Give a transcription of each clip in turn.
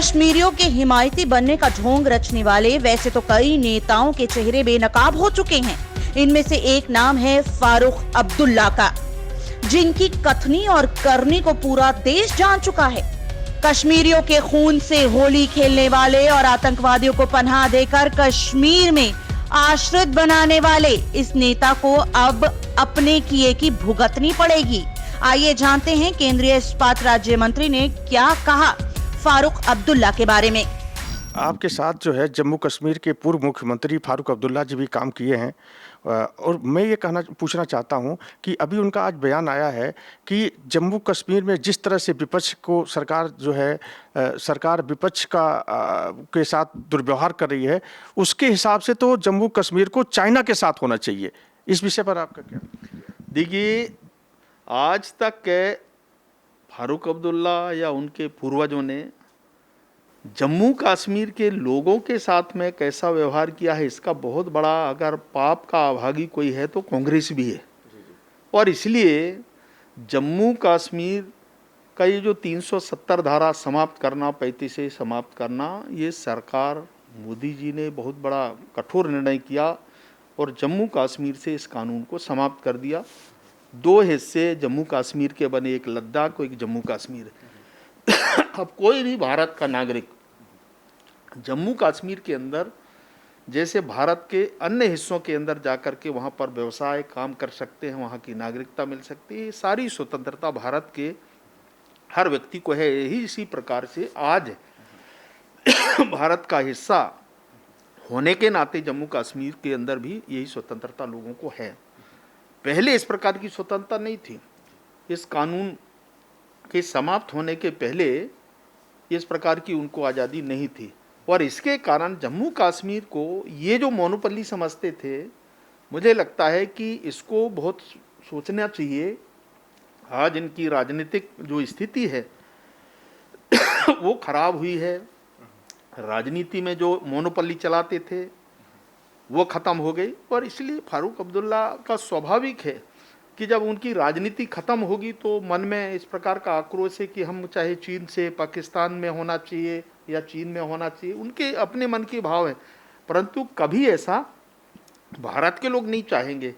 कश्मीरियों के हिमायती बनने का ढोंग रचने वाले वैसे तो कई नेताओं के चेहरे बेनकाब हो चुके हैं। इनमें से एक नाम है फारूक अब्दुल्ला का, जिनकी कथनी और करनी को पूरा देश जान चुका है। कश्मीरियों के खून से होली खेलने वाले और आतंकवादियों को पनाह देकर कश्मीर में आश्रित बनाने वाले इस नेता को अब अपने किए की भुगतनी पड़ेगी। आइए जानते हैं केंद्रीय इस्पात राज्य मंत्री ने क्या कहा फारूक अब्दुल्ला के बारे में। आपके साथ जो है जम्मू कश्मीर के पूर्व मुख्यमंत्री फारूक अब्दुल्ला जी भी काम किए हैं और मैं ये पूछना चाहता हूं कि अभी उनका आज बयान आया है कि जम्मू कश्मीर में जिस तरह से विपक्ष को सरकार जो है सरकार विपक्ष के साथ दुर्व्यवहार कर रही है, उसके हिसाब से तो जम्मू कश्मीर को चाइना के साथ होना चाहिए। इस विषय पर आपका क्या? देखिए, आज तक के फारूक अब्दुल्ला या उनके पूर्वजों ने जम्मू कश्मीर के लोगों के साथ में कैसा व्यवहार किया है, इसका बहुत बड़ा अगर पाप का अभागी कोई है तो कांग्रेस भी है। और इसलिए जम्मू कश्मीर का ये जो 370 धारा समाप्त करना, 35 से समाप्त करना, ये सरकार मोदी जी ने बहुत बड़ा कठोर निर्णय किया और जम्मू कश्मीर से इस कानून को समाप्त कर दिया। दो हिस्से जम्मू कश्मीर के बने, एक लद्दाख और एक जम्मू कश्मीर। अब कोई भी भारत का नागरिक जम्मू कश्मीर के अंदर जैसे भारत के अन्य हिस्सों के अंदर जाकर के वहाँ पर व्यवसाय काम कर सकते हैं, वहाँ की नागरिकता मिल सकती है। सारी स्वतंत्रता भारत के हर व्यक्ति को है। यही इसी प्रकार से आज भारत का हिस्सा होने के नाते जम्मू कश्मीर के अंदर भी यही स्वतंत्रता लोगों को है। पहले इस प्रकार की स्वतंत्रता नहीं थी। इस कानून के समाप्त होने के पहले इस प्रकार की उनको आज़ादी नहीं थी और इसके कारण जम्मू कश्मीर को ये जो मोनोपोली समझते थे, मुझे लगता है कि इसको बहुत सोचना चाहिए। आज इनकी राजनीतिक जो स्थिति है वो खराब हुई है। राजनीति में जो मोनोपोली चलाते थे वो ख़त्म हो गई और इसलिए फारूक अब्दुल्ला का स्वाभाविक है कि जब उनकी राजनीति खत्म होगी तो मन में इस प्रकार का आक्रोश है कि हम चाहे चीन से पाकिस्तान में होना चाहिए या चीन में होना चाहिए, उनके अपने मन के भाव है। परंतु कभी ऐसा भारत के लोग नहीं चाहेंगे।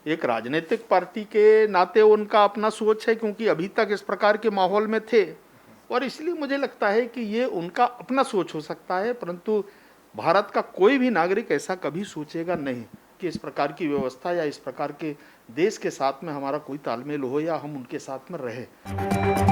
एक राजनीतिक पार्टी के नाते उनका अपना सोच है, क्योंकि अभी तक इस प्रकार के माहौल में थे और इसलिए मुझे लगता है कि ये उनका अपना सोच हो सकता है। परंतु भारत का कोई भी नागरिक ऐसा कभी सोचेगा नहीं कि इस प्रकार की व्यवस्था या इस प्रकार के देश के साथ में हमारा कोई तालमेल हो या हम उनके साथ में रहें।